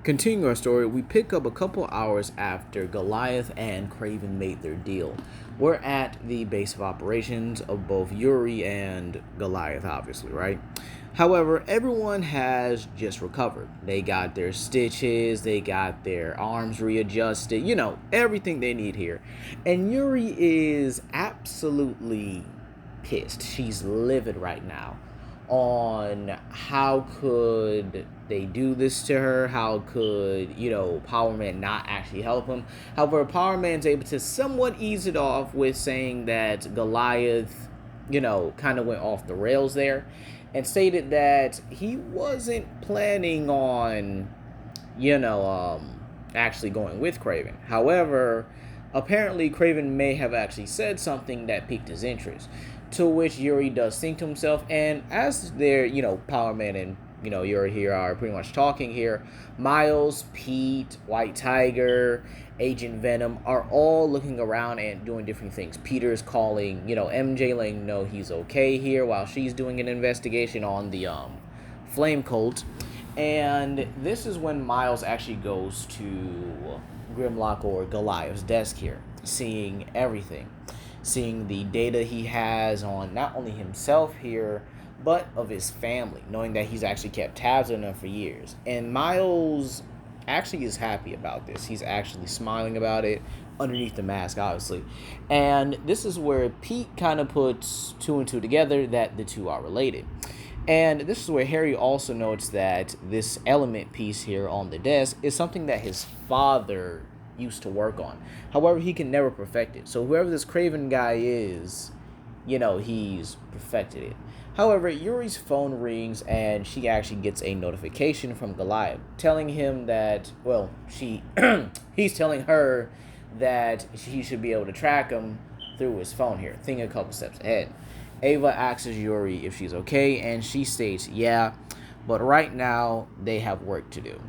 Continuing our story, we pick up a couple hours after Goliath and Kraven made their deal. We're at the base of operations of both Yuri and Goliath, obviously, right? However, everyone has just recovered. They got their stitches, they got their arms readjusted, everything they need here. And Yuri is absolutely pissed. She's livid right now on how could they do this to her, how could Power Man not actually help him. However, Power Man's able to somewhat ease it off with saying that Goliath kind of went off the rails there, and stated that he wasn't planning on actually going with Kraven. However, apparently Kraven may have actually said something that piqued his interest, to which Yuri does think to himself. And as they're, Power Man and, Yuri here are pretty much talking here, Miles, Pete, White Tiger, Agent Venom are all looking around and doing different things. Peter's calling, MJ, letting him know he's okay here while she's doing an investigation on the Flame Cult. And this is when Miles actually goes to Grimlock or Goliath's desk here, seeing everything. Seeing the data he has on not only himself here, but of his family, knowing that he's actually kept tabs on them for years. And Miles actually is happy about this. He's actually smiling about it underneath the mask, obviously. And this is where Pete kind of puts two and two together that the two are related. And this is where Harry also notes that this element piece here on the desk is something that his father used to work on. However, he can never perfect it. So whoever this Kraven guy is, he's perfected it. However, Yuri's phone rings and she actually gets a notification from Goliath telling him that, he's telling her that he should be able to track him through his phone here, thinking a couple steps ahead. Ava asks Yuri if she's okay, and she states, yeah, but right now they have work to do.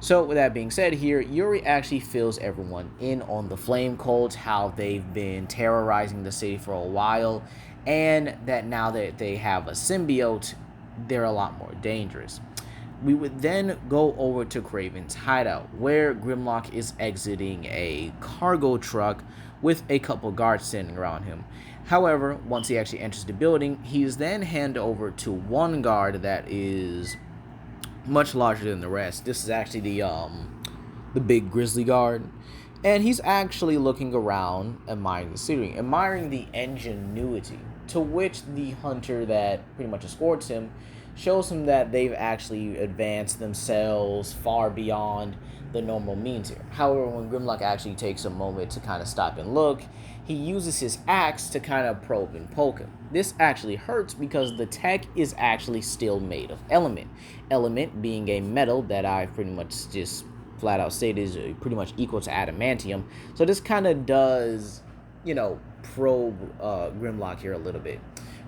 So with that being said here, Yuri actually fills everyone in on the Flame Cult, how they've been terrorizing the city for a while, and that now that they have a symbiote, they're a lot more dangerous. We would then go over to Kraven's hideout, where Grimlock is exiting a cargo truck with a couple guards standing around him. However, once he actually enters the building, he's then handed over to one guard that is much larger than the rest. This is actually the big grizzly guard, and he's actually looking around, admiring the scenery, admiring the ingenuity, to which the hunter that pretty much escorts him shows him that they've actually advanced themselves far beyond the normal means here. However, when Grimlock actually takes a moment to kind of stop and look, he uses his axe to kind of probe and poke him. This actually hurts because the tech is actually still made of element. Element being a metal that I've pretty much just flat out stated is pretty much equal to adamantium. So this kind of does, probe Grimlock here a little bit.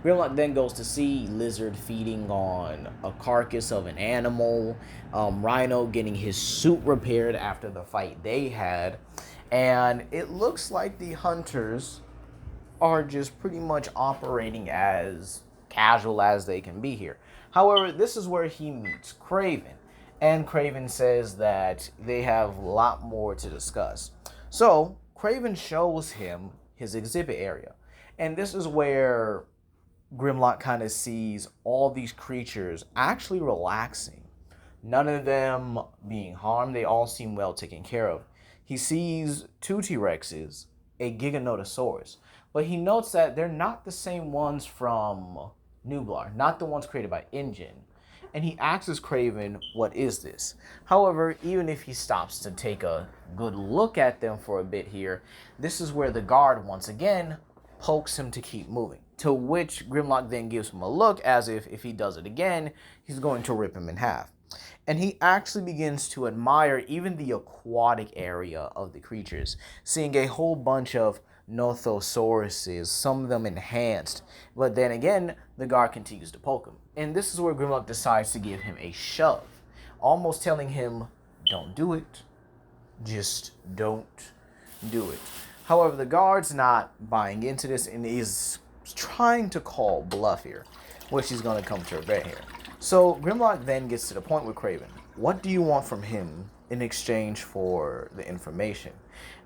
Grimlock then goes to see Lizard feeding on a carcass of an animal, Rhino getting his suit repaired after the fight they had, and it looks like the hunters are just pretty much operating as casual as they can be here. However, this is where he meets Kraven, and Kraven says that they have a lot more to discuss. So Kraven shows him his exhibit area, and this is where Grimlock kind of sees all these creatures actually relaxing. None of them being harmed. They all seem well taken care of. He sees two T-Rexes, a Giganotosaurus, but he notes that they're not the same ones from Nublar, not the ones created by InGen. And he asks Kraven, what is this? However, even if he stops to take a good look at them for a bit here, this is where the guard once again pokes him to keep moving. To which Grimlock then gives him a look as if he does it again, he's going to rip him in half. And he actually begins to admire even the aquatic area of the creatures, seeing a whole bunch of Nothosauruses, some of them enhanced. But then again, the guard continues to poke him. And this is where Grimlock decides to give him a shove, almost telling him, don't do it. Just don't do it. However, the guard's not buying into this and is trying to call bluff here, which is going to come to a bet here. So Grimlock then gets to the point with Kraven. What do you want from him in exchange for the information.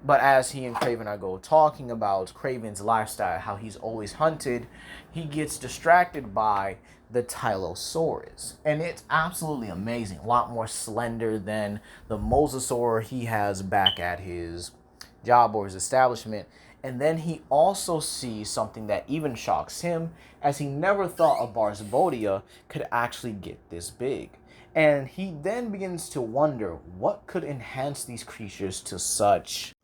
But as he and Kraven are talking about Kraven's lifestyle, how he's always hunted, he gets distracted by the Tylosaurus. And it's absolutely amazing. A lot more slender than the Mosasaur he has back at his job or his establishment. And then he also sees something that even shocks him, as he never thought a Barsbodia could actually get this big. And he then begins to wonder what could enhance these creatures to such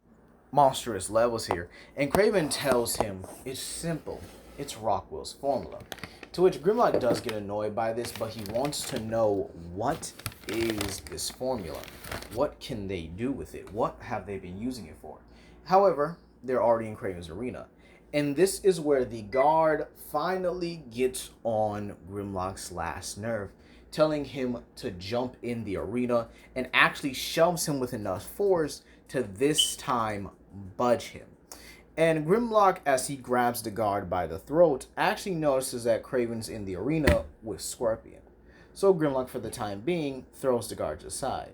monstrous levels here. And Kraven tells him it's simple. It's Rockwell's formula. To which Grimlock does get annoyed by this, but he wants to know, what is this formula? What can they do with it? What have they been using it for? However, they're already in Kraven's arena. And this is where the guard finally gets on Grimlock's last nerve, telling him to jump in the arena, and actually shoves him with enough force to this time budge him. And Grimlock, as he grabs the guard by the throat, actually notices that Kraven's in the arena with Scorpion. So Grimlock, for the time being, throws the guards aside.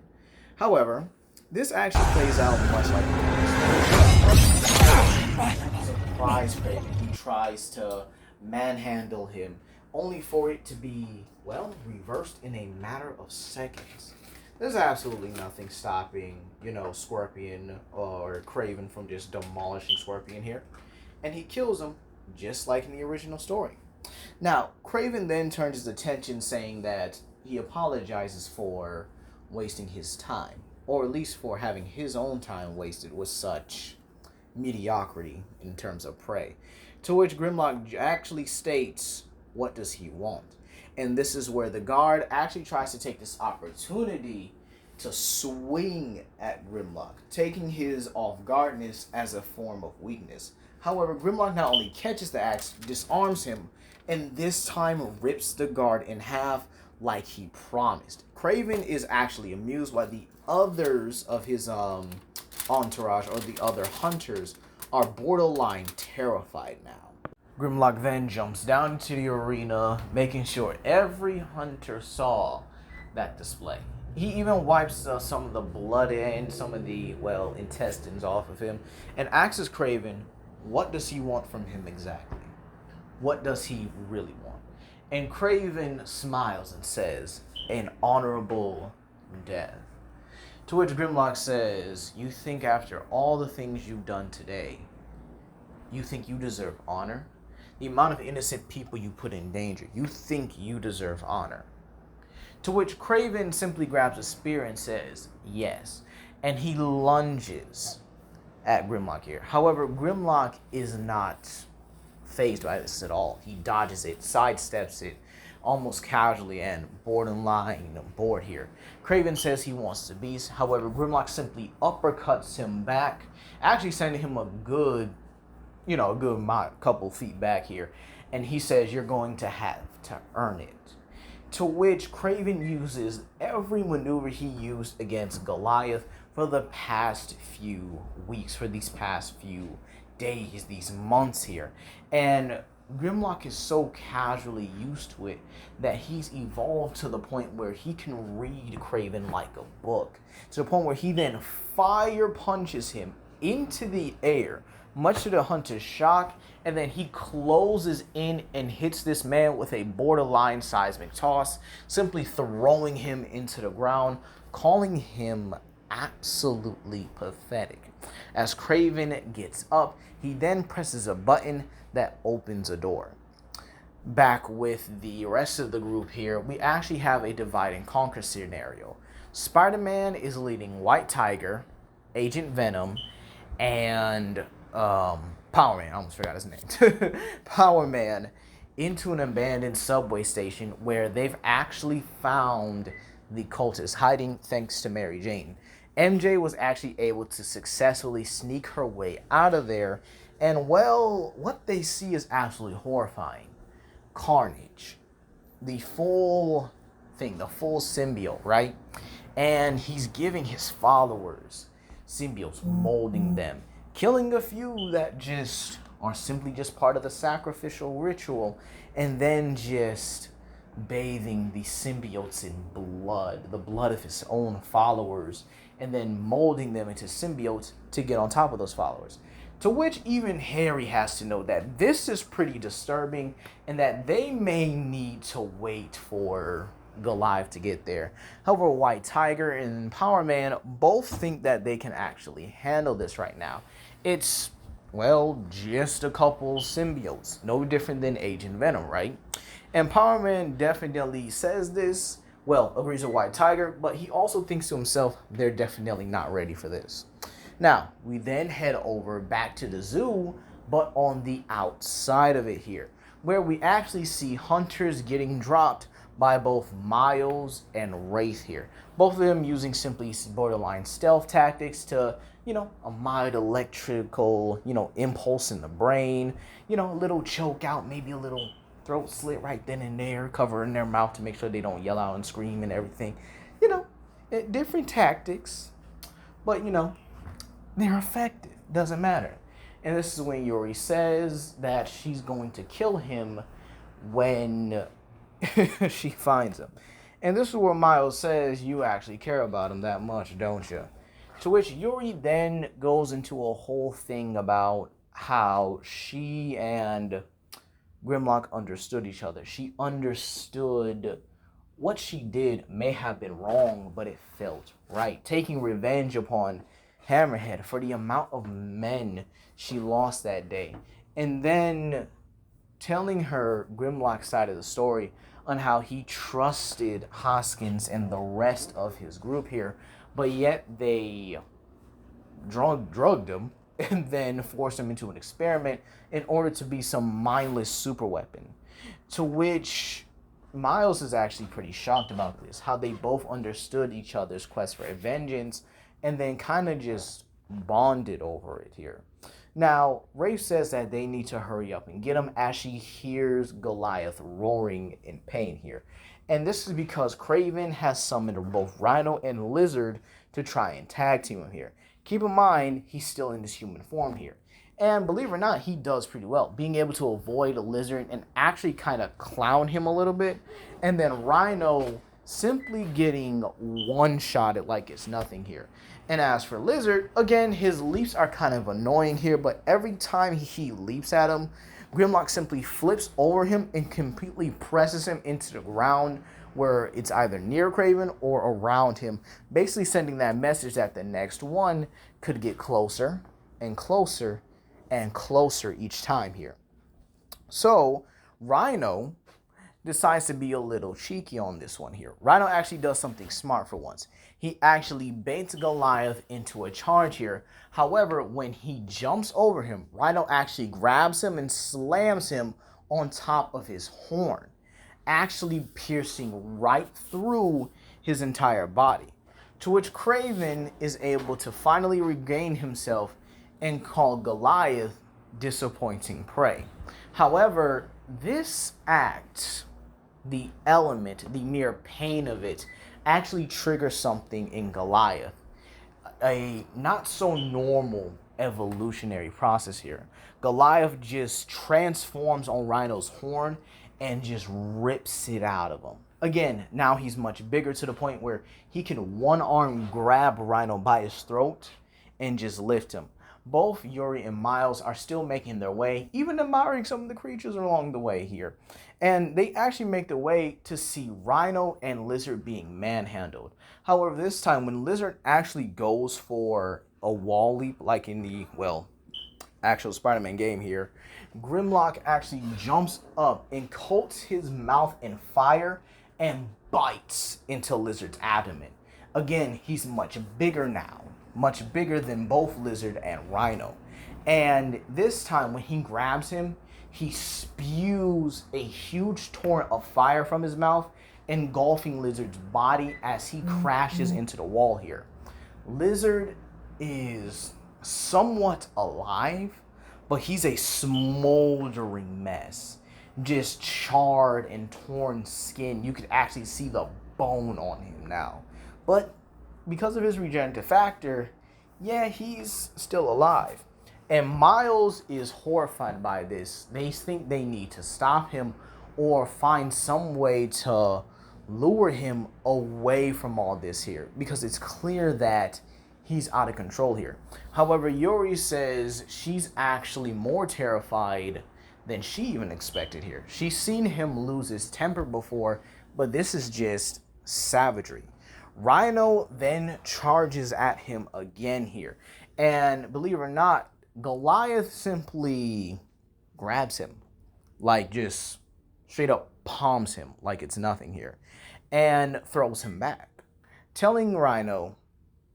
However, this actually plays out much like a surprise Kraven. He tries to manhandle him, only for it to be, well, reversed in a matter of seconds. There's absolutely nothing stopping, Scorpion or Kraven from just demolishing Scorpion here. And he kills him, just like in the original story. Now, Kraven then turns his attention, saying that he apologizes for wasting his time, or at least for having his own time wasted with such mediocrity in terms of prey. To which Grimlock actually states, what does he want? And this is where the guard actually tries to take this opportunity to swing at Grimlock, taking his off-guardness as a form of weakness. However, Grimlock not only catches the axe, disarms him, and this time rips the guard in half like he promised. Kraven is actually amused while the others of his entourage, or the other hunters, are borderline terrified now. Grimlock then jumps down into the arena, making sure every hunter saw that display. He even wipes some of the blood and some of the, intestines off of him, and asks Kraven, what does he want from him exactly? What does he really want? And Kraven smiles and says, an honorable death. To which Grimlock says, you think after all the things you've done today, you think you deserve honor? The amount of innocent people you put in danger, you think you deserve honor? To which Kraven simply grabs a spear and says, yes. And he lunges at Grimlock here. However, Grimlock is not fazed by this at all. He dodges it, sidesteps it, almost casually, and borderline bored here. Kraven says he wants the beast. However, Grimlock simply uppercuts him back, actually sending him a good couple feet back here. And he says, you're going to have to earn it. To which Kraven uses every maneuver he used against Goliath for the past few weeks, for these past few days, these months here. And Grimlock is so casually used to it that he's evolved to the point where he can read Kraven like a book. To the point where he then fire punches him into the air, much to the hunter's shock, and then he closes in and hits this man with a borderline seismic toss, simply throwing him into the ground, calling him absolutely pathetic. As Kraven gets up, he then presses a button that opens a door. Back with the rest of the group here, we actually have a divide and conquer scenario. Spider-Man is leading White Tiger, Agent Venom, and Power Man, I almost forgot his name. Power Man into an abandoned subway station where they've actually found the cultists hiding, thanks to Mary Jane. MJ was actually able to successfully sneak her way out of there, and what they see is absolutely horrifying. Carnage. The full thing, the full symbiote, right? And he's giving his followers symbiotes, molding them, killing a few that just are simply just part of the sacrificial ritual, and then just bathing the symbiotes in blood, the blood of his own followers, and then molding them into symbiotes to get on top of those followers. To which even Harry has to know that this is pretty disturbing and that they may need to wait for Goliath to get there. However, White Tiger and Power Man both think that they can actually handle this right now. It's, well, just a couple symbiotes, no different than Agent Venom, right? And Power Man definitely says this, well, agrees with White Tiger, but he also thinks to himself, they're definitely not ready for this. Now, we then head over back to the zoo, but on the outside of it here, where we actually see hunters getting dropped by both Miles and Wraith here. Both of them using simply borderline stealth tactics to, a mild electrical, impulse in the brain, a little choke out, maybe a little throat slit right then and there, covering their mouth to make sure they don't yell out and scream and everything. Different tactics, but, they're effective. Doesn't matter. And this is when Yuri says that she's going to kill him when she finds him. And this is where Miles says, you actually care about him that much, don't you? To which Yuri then goes into a whole thing about how she and Grimlock understood each other. She understood what she did may have been wrong, but it felt right. Taking revenge upon Hammerhead for the amount of men she lost that day. And then telling her Grimlock's side of the story on how he trusted Hoskins and the rest of his group here, but yet they drugged him and then forced him into an experiment in order to be some mindless super weapon. To which Miles is actually pretty shocked about this, how they both understood each other's quest for vengeance and then kind of just bonded over it here. Now, Rafe says that they need to hurry up and get him as she hears Goliath roaring in pain here. And this is because Kraven has summoned both Rhino and Lizard to try and tag team him here. Keep in mind, he's still in this human form here. And believe it or not, he does pretty well, being able to avoid a Lizard and actually kind of clown him a little bit. And then Rhino simply getting one-shotted like it's nothing here. And as for Lizard, again, his leaps are kind of annoying here, but every time he leaps at him, Grimlock simply flips over him and completely presses him into the ground where it's either near Kraven or around him, basically sending that message that the next one could get closer and closer and closer each time here. So, Rhino decides to be a little cheeky on this one here. Rhino actually does something smart for once. He actually baits Goliath into a charge here. However, when he jumps over him, Rhino actually grabs him and slams him on top of his horn, actually piercing right through his entire body. To which Kraven is able to finally regain himself and call Goliath disappointing prey. However, this act, the element, the mere pain of it, actually triggers something in Goliath. A not so normal evolutionary process here. Goliath just transforms on Rhino's horn and just rips it out of him. Again, now he's much bigger to the point where he can one arm grab Rhino by his throat and just lift him. Both Yuri and Miles are still making their way, even admiring some of the creatures along the way here. And they actually make the way to see Rhino and Lizard being manhandled. However, this time when Lizard actually goes for a wall leap, like in the, actual Spider-Man game here, Grimlock actually jumps up and coats his mouth in fire and bites into Lizard's abdomen. Again, he's much bigger now. Much bigger than both Lizard and Rhino. And this time when he grabs him, he spews a huge torrent of fire from his mouth, engulfing Lizard's body as he crashes into the wall here. Lizard is somewhat alive, but he's a smoldering mess. Just charred and torn skin. You could actually see the bone on him now. But because of his regenerative factor, yeah, he's still alive. And Miles is horrified by this. They think they need to stop him or find some way to lure him away from all this here, because it's clear that he's out of control here. However, Yuri says she's actually more terrified than she even expected here. She's seen him lose his temper before, but this is just savagery. Rhino then charges at him again here. And believe it or not, Goliath simply grabs him, like just straight up palms him like it's nothing here, and throws him back, telling Rhino,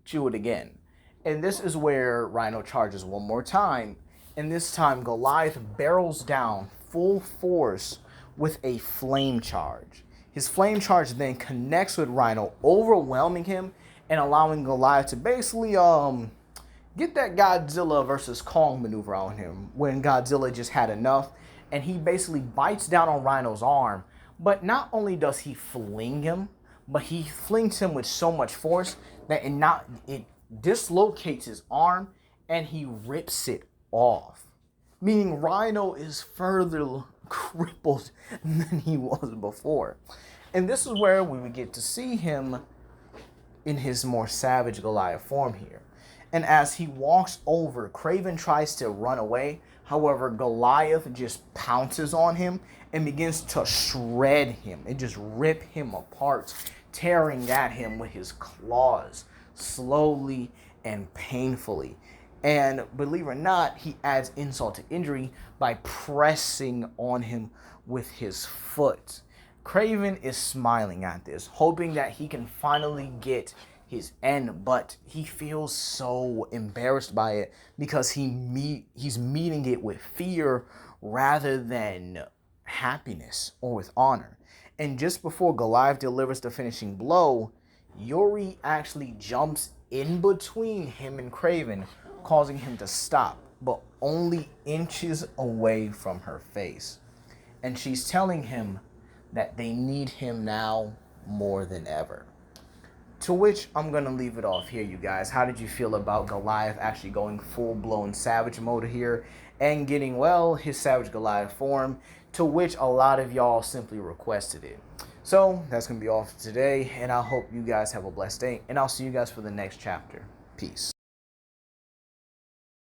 "Do it again." And this is where Rhino charges one more time, and this time Goliath barrels down full force with a flame charge. His flame charge then connects with Rhino, overwhelming him and allowing Goliath to basically get that Godzilla versus Kong maneuver on him, when Godzilla just had enough, and he basically bites down on Rhino's arm. But not only does he fling him, but he flings him with so much force that it dislocates his arm and he rips it off. Meaning Rhino is further crippled than he was before. And this is where we would get to see him in his more savage Goliath form here. And as he walks over, Kraven tries to run away. However, Goliath just pounces on him and begins to shred him and just rip him apart, tearing at him with his claws, slowly and painfully. And believe it or not, he adds insult to injury by pressing on him with his foot. Kraven is smiling at this, hoping that he can finally get his end, but he feels so embarrassed by it because he's meeting it with fear rather than happiness or with honor. And just before Goliath delivers the finishing blow, Yuri actually jumps in between him and Kraven, causing him to stop, but only inches away from her face. And she's telling him that they need him now more than ever. To which I'm going to leave it off here, you guys. How did you feel about Goliath actually going full-blown savage mode here and getting, well, his savage Goliath form, to which a lot of y'all simply requested it? So that's going to be all for today, and I hope you guys have a blessed day, and I'll see you guys for the next chapter. Peace.